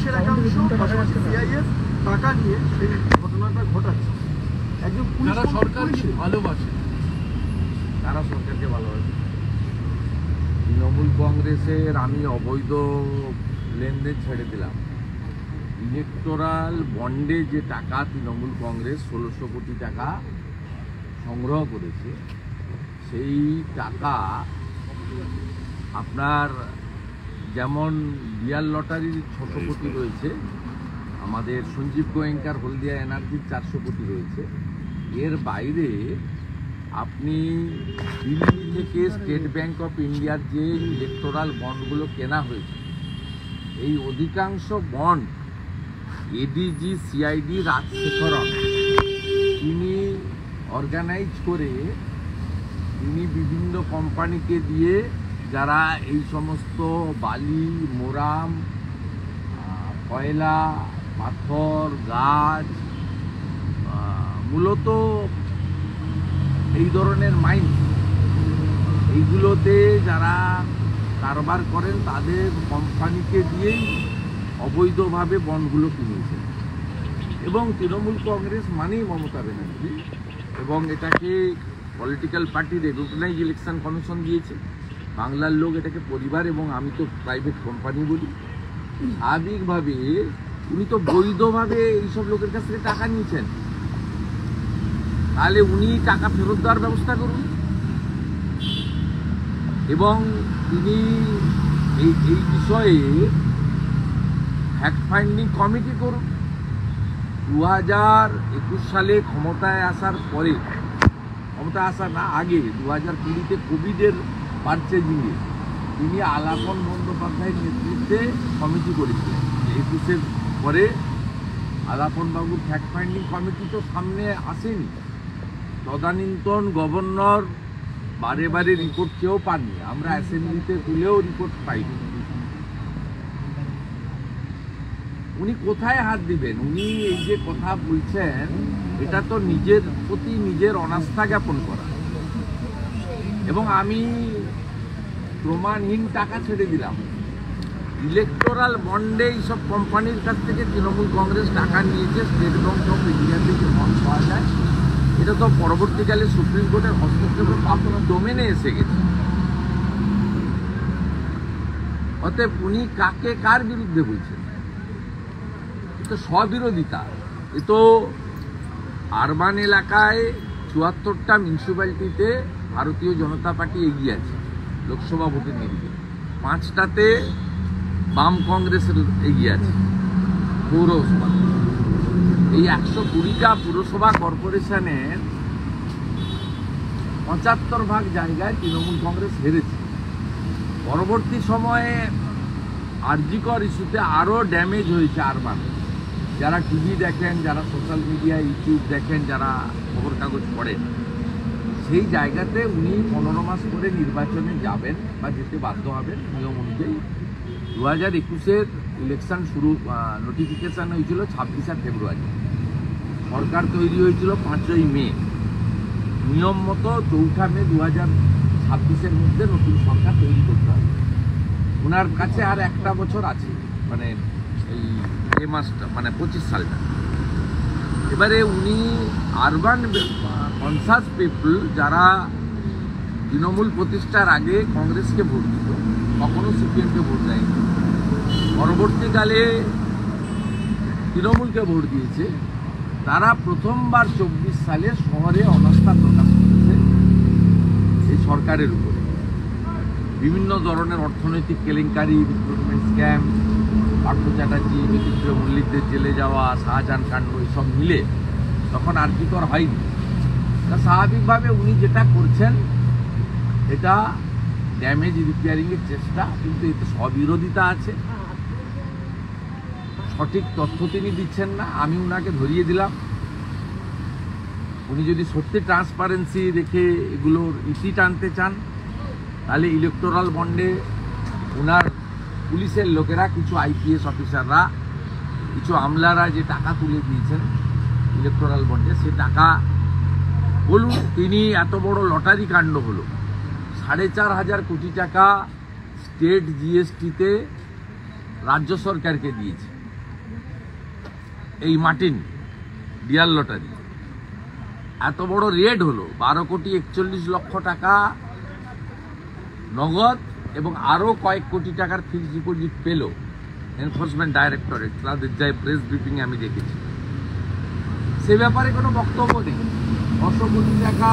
পুলিশের একাংশ পাশাপাশি সিআইএস টাকা নিয়ে সেই ঘটনাটা ঘটাচ্ছে। একজন পুলিশ সরকারকে ভালোবাসে, তারা সরকারকে ভালোবাসে। তৃণমূল কংগ্রেসের আমি অবৈধ লেনদেন ছেড়ে দিলাম। ইলেকটোরাল বন্ডে যে টাকা তৃণমূল কংগ্রেস 1600 কোটি টাকা সংগ্রহ করেছে, সেই টাকা আপনার যেমন বিয়ার লটারির 600 কোটি রয়েছে, আমাদের সঞ্জীব গোয়েঙ্কার হলদিয়া এনার্জির 400 কোটি রয়েছে। এর বাইরে আপনি দিল্লি থেকে স্টেট ব্যাংক অফ ইন্ডিয়ার যে ইলেকটোরাল বন্ডগুলো কেনা হয়েছে, এই অধিকাংশ বন্ড এডিজি সিআইডি রাজশেখরন তিনি অর্গানাইজ করে তিনি বিভিন্ন কোম্পানিকে দিয়ে, যারা এই সমস্ত বালি, মোরাম, কয়লা, পাথর, গাছ, মূলত এই ধরনের মাইন, এইগুলোতে যারা কারবার করেন তাদের কোম্পানিকে দিয়েই অবৈধভাবে বন্ডগুলো কিনেছে। এবং তৃণমূল কংগ্রেস মানেই মমতা ব্যানার্জি, এবং এটাকে political party recognise election commission দিয়েছে। বাংলার লোক এটাকে পরিবার, এবং আমি তো প্রাইভেট কোম্পানি বলি। স্বাভাবিকভাবে উনি তো বৈধভাবে এইসব লোকের কাছ থেকে টাকা নিয়েছেন, তাহলে উনি টাকা ফেরত দেওয়ার ব্যবস্থা করুন, এবং তিনি এই বিষয়ে ফ্যাক্ট ফাইন্ডিং কমিটি করুন। 2021 সালে ক্ষমতায় আসার পরে, ক্ষমতা আসার না আগে 2020-তে কোভিডের পারচেজিংয়ে তিনি আলাপন বন্দ্যোপাধ্যায়ের নেতৃত্বে কমিটি করেছিলেন। 21-এর পরে আলাপনবাবুর ফ্যাক্ট ফাইন্ডিং কমিটি তো সামনে আসেনি। তদানীন্তন গভর্নর বারে বারে রিপোর্ট চেয়েও পাননি, আমরা অ্যাসেম্বলিতে তুলেও রিপোর্ট পাইনি। উনি কোথায় হাত দিবেন? উনি এই যে কথা বলছেন, এটা তো নিজের প্রতি নিজের অনাস্থা জ্ঞাপন করা। এবং আমি প্রমাণহীন টাকা ছেড়ে দিলাম। ইলেকটোরাল বন্ডে এইসব কোম্পানির কাছ থেকে তৃণমূল কংগ্রেস টাকা নিয়েছে, স্টেট ব্যাংক অফ ইন্ডিয়া থেকে বন্ড পাওয়া যায়। এটা তো পরবর্তীকালে সুপ্রিম কোর্টের হস্তক্ষেপের পাবলিক ডোমেনে এসে গেছে। অতএব উনি কাকে কার বিরুদ্ধে বলছেন? তো স্ববিরোধিতা। এ তো আরবান এলাকায় ৭৪টা মিউনিসিপ্যালিটিতে ভারতীয় জনতা পার্টি এগিয়ে আছে লোকসভা ভোটের নিরিখে, 5টাতে বাম কংগ্রেসের এগিয়ে আছে পৌরসভা। এই 120টা পুরসভা কর্পোরেশনের 75% জায়গায় তৃণমূল কংগ্রেস হেরেছে। পরবর্তী সময়ে আরজিকর ইস্যুতে আরও ড্যামেজ হয়েছে আরবান। যারা টিভি দেখেন, যারা সোশ্যাল মিডিয়া, ইউটিউব দেখেন, যারা খবর কাগজ পড়েন, সেই জায়গাতে উনি 15 মাস করে নির্বাচনে যাবেন বা যেতে বাধ্য হবেন নিয়ম অনুযায়ী। 2021-এর ইলেকশন শুরু, নোটিফিকেশান হয়েছিল 26শে ফেব্রুয়ারি, সরকার তৈরি হয়েছিল 5ই মে। নিয়ম মতো 4 মে 2026-এর মধ্যে নতুন সরকার তৈরি করতে হবে। ওনার কাছে আর একটা বছর আছে, মানে এই মাসটা, মানে 25 সালটা। এবারে উনি আরবান কনসাস পিপল, যারা তৃণমূল প্রতিষ্ঠার আগে কংগ্রেসকে ভোট দিত, কখনো সিপিএমকে ভোট দেয়নি, পরবর্তীকালে তৃণমূলকে ভোট দিয়েছে, তারা প্রথমবার 24 সালে শহরে অনাস্থা প্রকাশ করেছে এই সরকারের উপরে। বিভিন্ন ধরনের অর্থনৈতিক কেলেঙ্কারি, রিক্রুটমেন্ট স্ক্যাম, পার্থ চ্যাটার্জি, বিচিত্র মল্লিকদের জেলে যাওয়া, শাহজাহান কাণ্ড, এসব মিলে তখন আরজিকর হয়নি। তা স্বাভাবিকভাবে উনি যেটা করছেন এটা ড্যামেজ রিপেয়ারিংয়ের চেষ্টা, কিন্তু এতে স্ববিরোধিতা আছে। সঠিক তথ্য তিনি দিচ্ছেন না, আমি উনাকে ধরিয়ে দিলাম। উনি যদি সত্যি ট্রান্সপারেন্সি রেখে এগুলোর ইতি টানতে চান, তাহলে ইলেকটোরাল বন্ডে ওনার পুলিশের লোকেরা, কিছু আইপিএস অফিসাররা, কিছু আমলারা যে টাকা তুলে দিয়েছেন ইলেকটোরাল বন্ডে, সে টাকা বলুন। তিনি এত বড় লটারি কাণ্ড হলো, 4,500 কোটি টাকা স্টেট জিএসটিতে রাজ্য সরকারকে দিয়েছে, এই মার্টিন ডিয়ার লটারি এত বড় রেড হলো, 12,41,00,000 টাকা নগদ এবং আরও কয়েক কোটি টাকার ফিক্সড ডিপোজিট পেল এনফোর্সমেন্ট ডাইরেক্টরেট। তাদের যাই প্রেস ব্রিফিংয়ে আমি দেখেছি, সে ব্যাপারে কোনো বক্তব্য নেই। 600 কোটি টাকা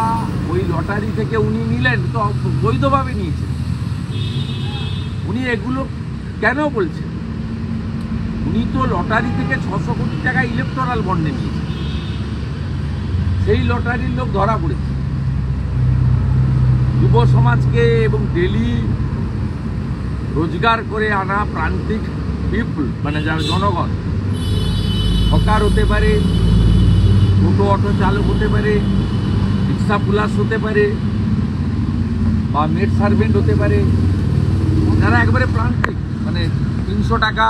ওই লটারি থেকে উনি নিলেন, তো বৈধভাবে নিয়েছেন। উনি এগুলো কেন বলছেন? উনি তো লটারি থেকে 600 কোটি টাকা ইলেকটোরাল বন্ডে নিয়েছেন, সেই লটারির লোক ধরা পড়েছে। যুব সমাজকে এবং ডেলি রোজগার করে আনা প্রান্তিক পিপল, মানে যারা জনগণ, হকার হতে পারে, টোটো অটো চালক হতে পারে, রিক্সা পুলাস হতে পারে, বা মেড সার্ভেন্ট হতে পারে, যারা একবারে প্রান্তিক, মানে 300 টাকা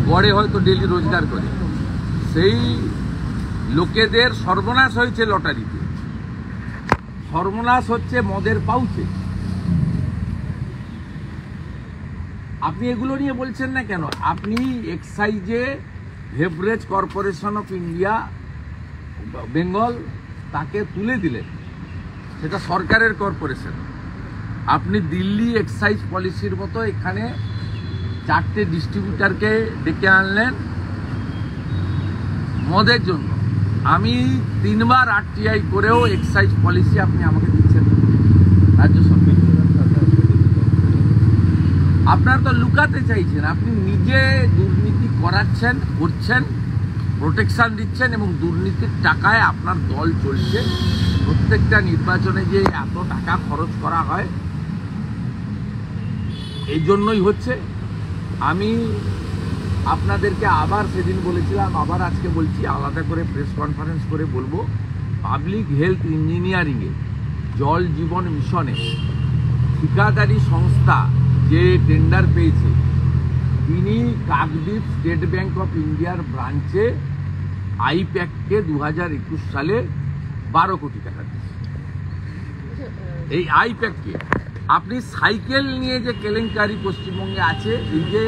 গড়ে হয়তো ডেলি রোজগার করে, সেই লোকেদের সর্বনাশ হয়েছে লটারিতে। সর্বনাশ হচ্ছে মদের পাউচে। আপনি এগুলো নিয়ে বলছেন না কেন? আপনি এক্সাইজে beverage corporation of India Bengal তাকে তুলে দিলেন, সেটা সরকারের কর্পোরেশন। আপনি দিল্লি এক্সাইজ পলিসির মতো এখানে 4টে ডিস্ট্রিবিউটারকে ডেকে আনলেন মদের জন্য। আমি 3বার RTI করেও এক্সাইজ পলিসি আপনি আমাকে দিচ্ছেন রাজ্য সরকার। আপনারা তো লুকাতে চাইছেন, আপনি নিজে দুর্নীতি করছেন, প্রোটেকশন দিচ্ছেন, এবং দুর্নীতির টাকায় আপনার দল চলছে। প্রত্যেকটা নির্বাচনে যে এত টাকা খরচ করা হয়, এই জন্যই হচ্ছে। আমি আপনাদেরকে আবার সেদিন বলেছিলাম, আবার আজকে বলছি, আলাদা করে প্রেস কনফারেন্স করে বলবো, পাবলিক হেলথ ইঞ্জিনিয়ারিংয়ে জল জীবন মিশনে ঠিকাদারি সংস্থা যে টেন্ডার পেয়েছে, তিনি কাকদ্বীপ স্টেট ব্যাংক অফ ইন্ডিয়ার ব্রাঞ্চে আইপ্যাককে 2021 সালে 12 কোটি টাকা দিয়েছে। এই আইপ্যাককে আপনি সাইকেল নিয়ে যে কেলেঙ্কারি পশ্চিমবঙ্গে আছে, এই যে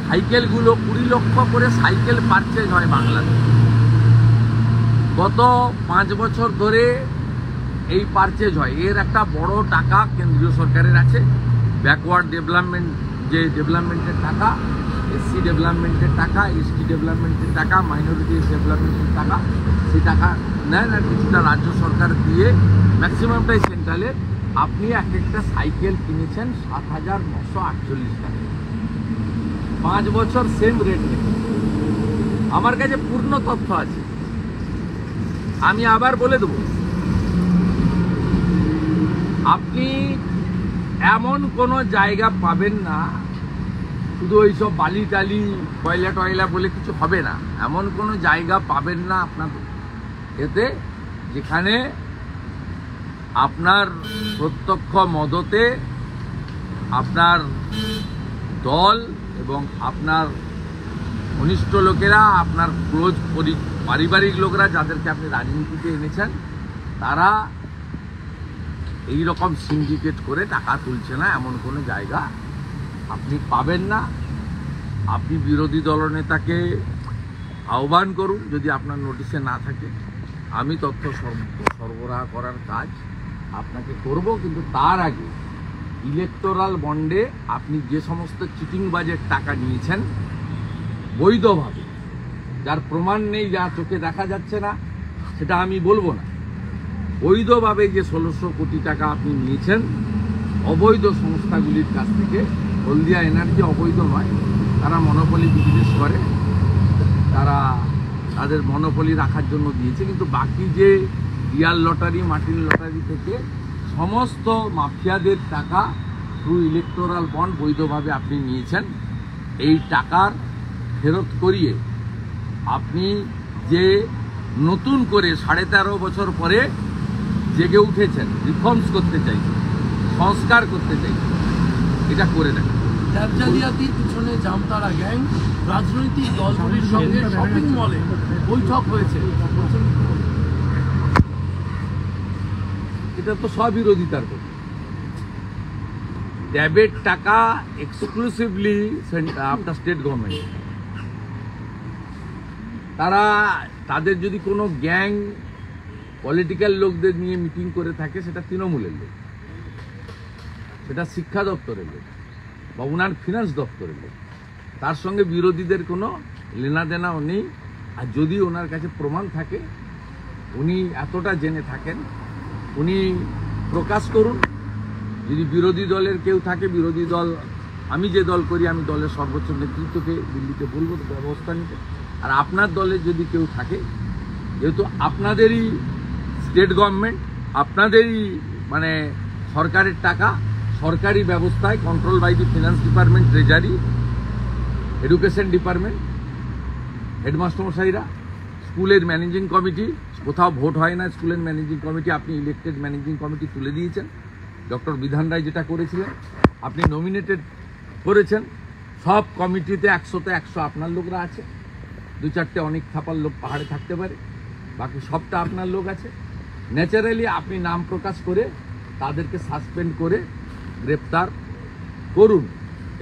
সাইকেলগুলো 20 লক্ষ করে সাইকেল পারচেজ হয় বাংলাদেশে, গত 5 বছর ধরে এই পারচেজ হয়। এর একটা বড় টাকা কেন্দ্রীয় সরকারের আছে। ব্যাকওয়ার্ড ডেভেলপমেন্ট, যে ডেভেলপমেন্টের টাকা, SC ডেভেলপমেন্টের টাকা, ST ডেভেলপমেন্টের টাকা, মাইনরিটি ডেভেলপমেন্টের টাকা, সেই টাকা নেন আর কিছুটা রাজ্য সরকার দিয়ে, ম্যাক্সিমামটাই সেন্ট্রালে। আপনি একটা সাইকেল কিনেছেন 7,948 টাকা, 5 বছর সেম রেট নেই। আমার কাছে পূর্ণ তথ্য আছে, আমি আবার বলে দেব। আপনি এমন কোনো জায়গা পাবেন না, শুধু ওইসব বালি টালি কয়লা টয়লা বলে কিছু হবে না, এমন কোনো জায়গা পাবেন না আপনার এতে যেখানে আপনার প্রত্যক্ষ মদতে আপনার দল এবং আপনার ঘনিষ্ঠ লোকেরা, আপনার ক্লোজ পারিবারিক লোকেরা, যাদেরকে আপনি রাজনীতিতে এনেছেন, তারা এই রকম সিন্ডিকেট করে টাকা তুলছে না, এমন কোনো জায়গা আপনি পাবেন না। আপনি বিরোধী দলনেতাকে আহ্বান করুন, যদি আপনার নোটিশে না থাকে। আমি তথ্য সরবরাহ করার কাজ আপনাকে করব, কিন্তু তার আগে ইলেকটোরাল বন্ডে আপনি যে সমস্ত চিটিংবাজের টাকা নিয়েছেন বৈধভাবে, যার প্রমাণ নেই, যা চোখে দেখা যাচ্ছে না, সেটা আমি বলবো না, বৈধভাবে যে 1600 কোটি টাকা আপনি নিয়েছেন অবৈধ সংস্থাগুলির কাছ থেকে। হলদিয়া এনার্জি অবৈধ নয়, তারা মনোপলি বিজনেস করে, তারা তাদের মনোপলি রাখার জন্য দিয়েছে, কিন্তু বাকি যে ডিয়ার লটারি, মার্টিন লটারি থেকে সমস্ত মাফিয়াদের টাকা থ্রু ইলেকটোরাল বন্ড বৈধভাবে আপনি নিয়েছেন। এই টাকার ফেরত করিয়ে আপনি যে নতুন করে 13.5 বছর পরে জেগে উঠেছেন, রিফর্মস করতে চাইছেন, সংস্কার করতে চাইছেন, এটা করে দেন। জালিয়াতির পিছনে জামতারা গ্যাং, রাজনৈতিক দলগুলির সঙ্গে শপিং মলে বৈঠক হয়েছে, এটা তো স্ববিরোধিতার কথা। ট্যাবের টাকা এক্সক্লুসিভলি আপনার স্টেট গভর্নমেন্ট, তাদের যদি কোনো গ্যাং পলিটিক্যাল লোকদের নিয়ে মিটিং করে থাকে, সেটা তৃণমূলের লোক, সেটা শিক্ষা দপ্তরের লোক বা উনার ফিনান্স দপ্তরের লোক, তার সঙ্গে বিরোধীদের কোনো লেনাদেনাও নেই। আর যদি ওনার কাছে প্রমাণ থাকে, উনি এতটা জেনে থাকেন, উনি প্রকাশ করুন। যদি বিরোধী দলের কেউ থাকে, বিরোধী দল, আমি যে দল করি, আমি দলের সর্বোচ্চ নেতৃত্বকে দিল্লিতে বলবো ব্যবস্থা নিতে। আর আপনার দলের যদি কেউ থাকে, যেহেতু আপনাদেরই স্টেট গভর্নমেন্ট, আপনাদেরই মানে সরকারের টাকা, সরকারি ব্যবস্থায় control by the finance department, treasury, education department, headmaster মশাইরা, স্কুলের ম্যানেজিং কমিটি, কোথাও ভোট হয় না, স্কুলের ম্যানেজিং কমিটি আপনি ইলেক্টেড ম্যানেজিং কমিটি তুলে দিয়েছেন। ডক্টর বিধান রায় যেটা করেছিলেন, আপনি নমিনেটেড করেছেন। সব কমিটিতে 100তে 100 আপনার লোকরা আছে। 2-4টে অনেক থাপার লোক পাহাড়ে থাকতে পারে, বাকি সবটা আপনার লোক আছে। ন্যাচারালি আপনি নাম প্রকাশ করে তাদেরকে সাসপেন্ড করে গ্রেপ্তার করুন,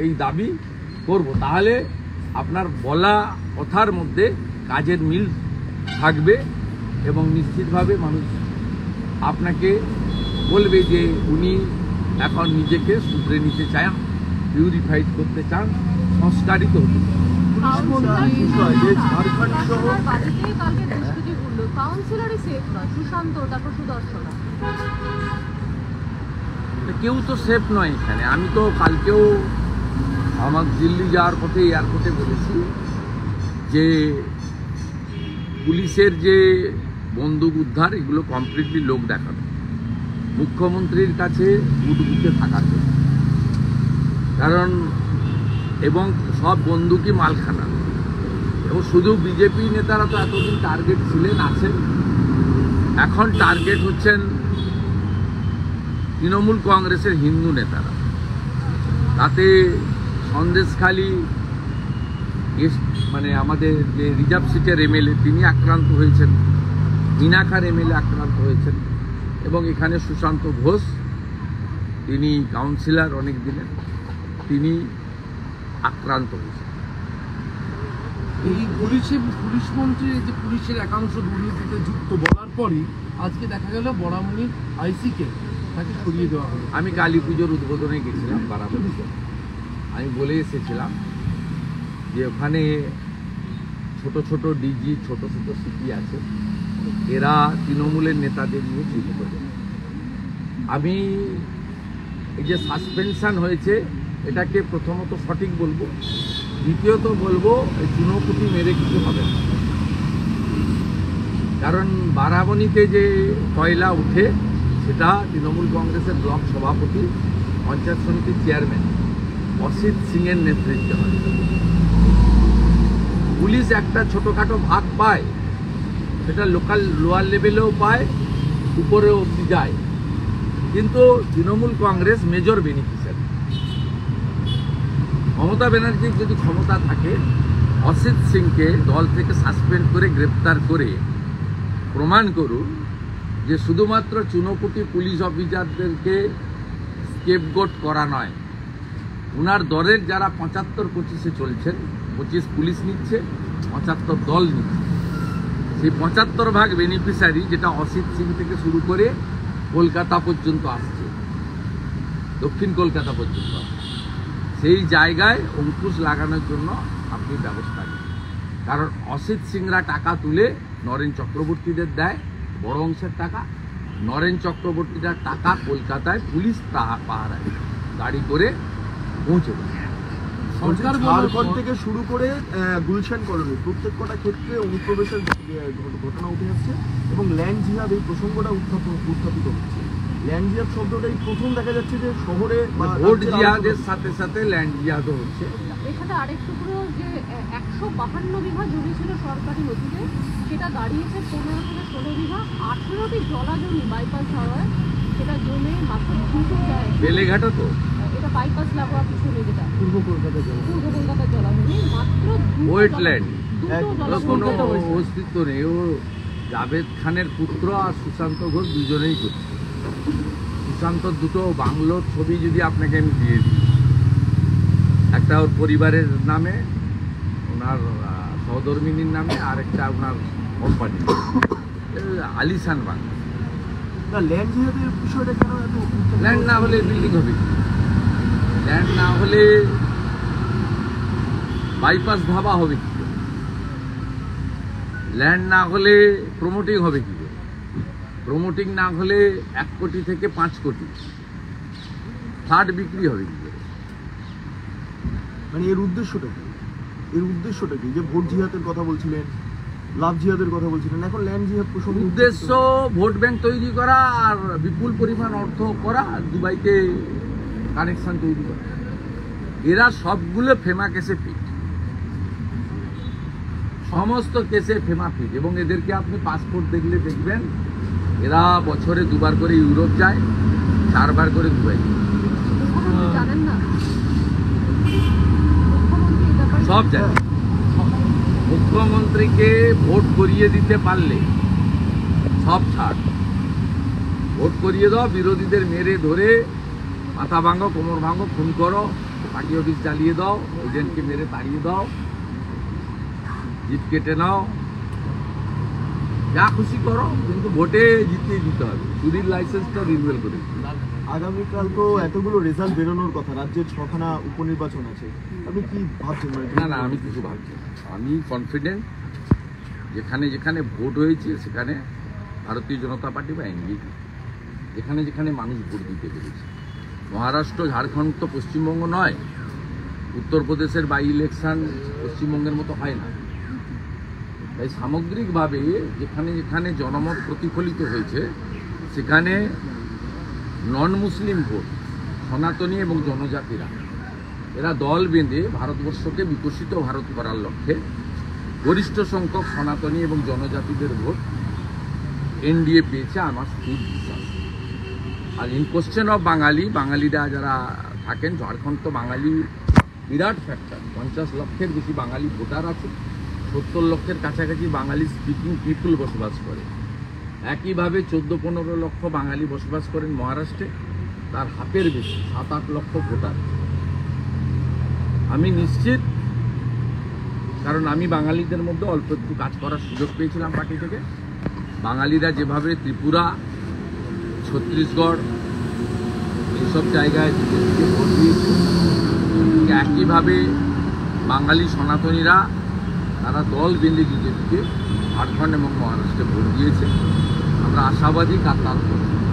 এই দাবি করব। তাহলে আপনার বলা কথার মধ্যে কাজের মিল থাকবে এবং নিশ্চিতভাবে মানুষ আপনাকে বলবে যে উনি এখন নিজেকে শুধরে নিতে চান, পিউরিফাইড করতে চান, সংস্কারিত হতে চান। কেউ তো সেফ নয় এখানে। আমি তো কালকেও আমার দিল্লি যাওয়ার পথে এয়ারপোর্টে বলেছি যে পুলিশের যে বন্দুক উদ্ধার, এগুলো কমপ্লিটলি লোক দেখানো, মুখ্যমন্ত্রীর কাছে বুটবুকে থাকার জন্য। কারণ এবং সব বন্দুকই মালখানা। এবং শুধু বিজেপি নেতারা তো এতদিন টার্গেট ছিলেন, আছেন। এখন টার্গেট হচ্ছেন তৃণমূল কংগ্রেসের হিন্দু নেতারা। তাতে সন্দেশখালী মানে আমাদের যে রিজার্ভ সিটের এমএলএ, তিনি আক্রান্ত হয়েছেন, মিনাখার এমএলএ আক্রান্ত হয়েছেন, এবং এখানে সুশান্ত ঘোষ, তিনি কাউন্সিলর অনেক দিনের, তিনি আক্রান্ত হয়েছেন। এই পুলিশ মন্ত্রীর যে পুলিশের একাংশ দুর্নীতিতে যুক্ত বলার পরই আজকে দেখা গেল বরামনির আইসিকে তাকে সরিয়ে দেওয়া হলো। আমি কালী পুজোর উদ্বোধনে গেছিলাম বারাবণীতে। আমি বলে এসেছিলাম যে ওখানে ছোট ছোট ডিজি, ছোট ছোট সিপি আছে, এরা তৃণমূলের নেতাদের নিয়ে চুরি করে। আমি এই যে সাসপেনশন হয়েছে, এটাকে প্রথমত সঠিক বলবো, দ্বিতীয়ত বলবো এই চুনোপুটি মেরে কিছু হবে না। কারণ বারাবণীতে যে কয়লা উঠে, সেটা তৃণমূল কংগ্রেসের ব্লক সভাপতি, পঞ্চায়েত সমিতির চেয়ারম্যান অসিত সিংয়ের নেতৃত্বে হয়। পুলিশ একটা ছোটোখাটো ভাগ পায়, সেটা লোকাল লোয়ার লেভেলেও পায়, উপরেও অবধি যায়, কিন্তু তৃণমূল কংগ্রেস মেজর বেনিফিশিয়ারি। মমতা ব্যানার্জির যদি ক্ষমতা থাকে, অসিত সিংকে দল থেকে সাসপেন্ড করে গ্রেপ্তার করে প্রমাণ করুন যে শুধুমাত্র চুনোপুটি পুলিশ অফিসারদেরকে স্কেপগোট করা নয়, উনার দলের যারা 75-25-এ চলছেন, 25 পুলিশ নিচ্ছে, 75 দল নিচ্ছে, সেই 75 বেনিফিশিয়ারি, যেটা অসিত সিং থেকে শুরু করে কলকাতা পর্যন্ত আসছে, দক্ষিণ কলকাতা পর্যন্ত আসছে, সেই জায়গায় অঙ্কুশ লাগানোর জন্য আপনি ব্যবস্থা নিন। কারণ অসিত সিংরা টাকা তুলে নরেন চক্রবর্তীদের দেয়, বড় অংশের টাকা। নরেন চক্রবর্তীরা টাকা কলকাতায় পুলিশ পাহারায় গাড়ি করে পৌঁছে দেয়। সরকার ঝাড়খণ্ড থেকে শুরু করে গুলশান কলোনি প্রত্যেক কটা ক্ষেত্রে অনুপ্রবেশের ঘটনা উঠে আসছে এবং ল্যান্ড জিহাদ, এই প্রসঙ্গটা উত্থাপিত হচ্ছে। ল্যান্ড জিহাদ শব্দটাই প্রথম দেখা যাচ্ছে যে শহরে ভোট জিহাদের সাথে সাথে ল্যান্ড জিহাদও হচ্ছে। এখানে আরেকটু পুরো যে 152 বিঘা জমি ছিল সরকারি নথিতে, সেটা দাঁড়িয়েছে 15 থেকে 16 বিঘা। 18টি জলা জমি বাইপাস হওয়ায় সেটা জমে মাত্র 200 যায়। বেলেঘাটা তো এটা বাইপাস লাগোয়া পিছনে, যেটা পূর্ব কলকাতার জলা জমি, মাত্র ওয়েটল্যান্ড, কোনো দুটো অস্তিত্ব নেই। ও জাভেদ খানের পুত্র আর সুশান্ত ঘোষ দুজনেই করছে। সুশান্তর দুটো বাংলোর ছবি যদি আপনাকে আমি দিয়ে দিই, একটা ওর পরিবারের নামে, ওনার সদরমিনির নামে, আর একটা আপনার কোম্পানি আলিশান বাংলা। না, ল্যান্ড জিহাদের বিষয়টা কেন এত উত্তেজিত ল্যান্ড না হলে বিল্ডিং হবে কি? ল্যান্ড না হলে বাইপাস ধাবা হবে কি করে? ল্যান্ড না হলে প্রমোটিং হবে কি করে? প্রমোটিং না হলে 1 কোটি থেকে 5 কোটি ফ্ল্যাট বিক্রি হবে কি করে? মানে এর উদ্দেশ্যটা কি? এর উদ্দেশ্যটা কি? যে ভোট জিহাদের কথা বলছিলেন, লাভ জিহাদের কথা বলছিলেন, এখন ল্যান্ড জিহাদ প্রসঙ্গ উদ্দেশ্য ভোট ব্যাংক তৈরি করা আর বিপুল পরিমাণ অর্থ করা, দুবাইতে কানেকশন তৈরি করা। এরা সবগুলো ফেমা কেসে ফিট, সমস্ত কেসে ফেমা ফিট। এবং এদেরকে আপনি পাসপোর্ট দেখলে দেখবেন এরা বছরে 2 বার করে ইউরোপ যায়, 4 বার করে দুবাই যায়। মুখ্যমন্ত্রী জানেন না? মুখ্যমন্ত্রী এই ব্যাপারে সব জায়গায় মুখ্যমন্ত্রীকে ভোট করিয়ে দিতে পারলে সব ছাড়। ভোট করিয়ে দাও, বিরোধীদের মেরে ধরে মাথা ভাঙো, কোমর ভাঙো, খুন করো, পার্টি অফিস জ্বালিয়ে দাও, এজেন্টকে মেরে তাড়িয়ে দাও, জিত কেটে নাও, যা খুশি করো, কিন্তু ভোটে জিতিয়ে দিতে হবে। চুরির লাইসেন্সটা রিনিউয়াল করে দিতে হবে। আগামীকাল তো এতগুলো রেজাল্ট বেরোনোর কথা, রাজ্যের 6খানা উপনির্বাচন আছে, আপনি কি ভাবছেন? না না, আমি কিছু ভাবছি না। আমি কনফিডেন্ট, যেখানে যেখানে ভোট হয়েছে সেখানে ভারতীয় জনতা পার্টি বা এনডিএ, যেখানে যেখানে মানুষ ভোট দিতে পেরেছে। মহারাষ্ট্র, ঝাড়খণ্ড তো পশ্চিমবঙ্গ নয়, উত্তরপ্রদেশের বাই ইলেকশন পশ্চিমবঙ্গের মতো হয় না। তাই সামগ্রিকভাবে যেখানে যেখানে জনমত প্রতিফলিত হয়েছে সেখানে নন মুসলিম ভোট, সনাতনী এবং জনজাতিরা, এরা দল বেঁধে ভারতবর্ষকে বিকশিত ভারত করার লক্ষ্যে গরিষ্ঠ সংখ্যক সনাতনী এবং জনজাতিদের ভোট এনডিএ পেয়েছে, আমার খুব বিশ্বাস। আর ইন কোশ্চেন অফ বাঙালিরা যারা থাকেন, ঝাড়খণ্ড তো বাঙালি বিরাট ফ্যাক্টর, 50 লক্ষের বেশি বাঙালি ভোটার আছে, 70 লক্ষের কাছাকাছি বাঙালি স্পিকিং পিপুল বসবাস করে। একইভাবে 14-15 লক্ষ বাঙালি বসবাস করেন মহারাষ্ট্রে, তার হাতের বেশি 7-8 লক্ষ ভোটার। আমি নিশ্চিত, কারণ আমি বাঙালিদের মধ্যে অল্প একটু কাজ করার সুযোগ পেয়েছিলাম পার্টি থেকে। বাঙালিরা যেভাবে ত্রিপুরা, ছত্তিশগড় এইসব জায়গায় বিজেপিকে ভোট দিয়েছে, একইভাবে বাঙালি সনাতনীরা তারা দল বেঁধে বিজেপিকে ঝাড়খণ্ড এবং মহারাষ্ট্রে ভোট দিয়েছে। আমরা আশাবাদী, তার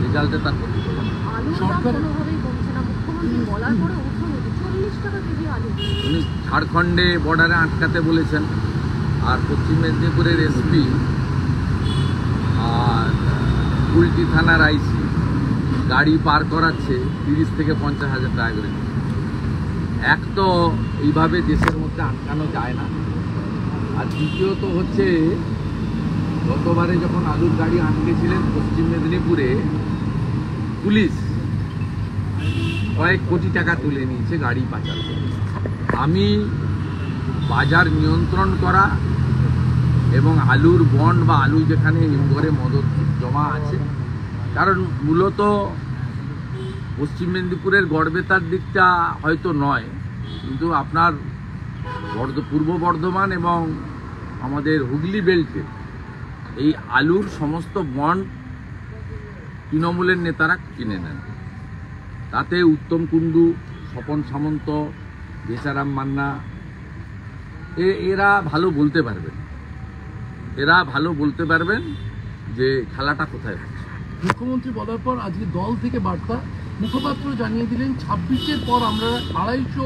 রেজাল্টে তার প্রতিফলন। আলুর দাম কোনোভাবেই কমছে না, মুখ্যমন্ত্রী বলার পরে ঊর্ধ্বমুখী 40 টাকা কেজি আলু। উনি ঝাড়খণ্ডে বর্ডারে আটকাতে বলেছেন, আর পশ্চিম মেদিনীপুরের এসপি আর কুলটি থানার আইসি গাড়ি পার করাচ্ছে 30 থেকে 50 হাজার টাকা করে। এক তো এইভাবে দেশের মধ্যে আটকানো যায় না, আর দ্বিতীয়ত হচ্ছে গতবারে যখন আলুর গাড়ি আটকেছিলেন পশ্চিম মেদিনীপুরে, পুলিশ কয়েক কোটি টাকা তুলে নিয়েছে গাড়ি পাচার করে। আমি বাজার নিয়ন্ত্রণ করা এবং আলুর বন্ড বা আলু যেখানে হিমঘরে মদত জমা আছে, কারণ মূলত পশ্চিম মেদিনীপুরের গড়বেতার দিকটা হয়তো নয়, কিন্তু আপনার পূর্ব বর্ধমান এবং আমাদের হুগলি বেল্টে এই আলুর সমস্ত বন্ড তৃণমূলের নেতারা কিনে নেন। তাতে উত্তম কুণ্ডু, স্বপন সামন্ত, বেচারাম মান্না এরা ভালো বলতে পারবেন যে খেলাটা কোথায় হচ্ছে। মুখ্যমন্ত্রী বলার পর আজকে দল থেকে বার্তা, মুখপাত্র জানিয়ে দিলেন 26-এর পর আমরা 250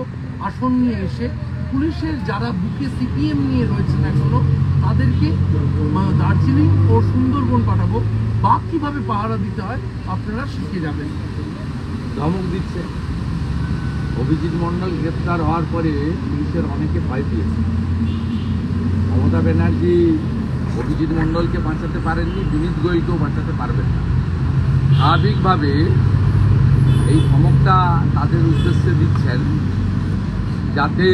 আসন নিয়ে এসে পুলিশের যারা বুকে সিপিএম নিয়ে রয়েছেন এখনো, তাদেরকে দার্জিলিং ও সুন্দরবন পাঠাবো, বা কীভাবে পাহারা দিতে হয় আপনারা শিখে যাবেন। ধমক দিচ্ছে। অভিজিৎ মণ্ডল গ্রেপ্তার হওয়ার পরে পুলিশের অনেকে ভয় পেয়েছে। মমতা ব্যানার্জি অভিজিৎ মণ্ডলকে বাঁচাতে পারেননি, বিনীত গোয়েলকেও বাঁচাতে পারবেন না। স্বাভাবিকভাবে এই ধমকটা তাদের উদ্দেশ্যে দিচ্ছেন যাতে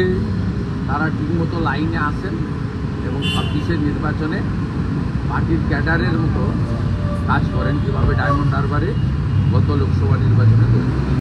তারা ঠিকমতো লাইনে আসেন এবং 26-এর নির্বাচনে পার্টির ক্যাডারের মতো কাজ করেন, কীভাবে ডায়মন্ড হারবারে গত লোকসভা নির্বাচনে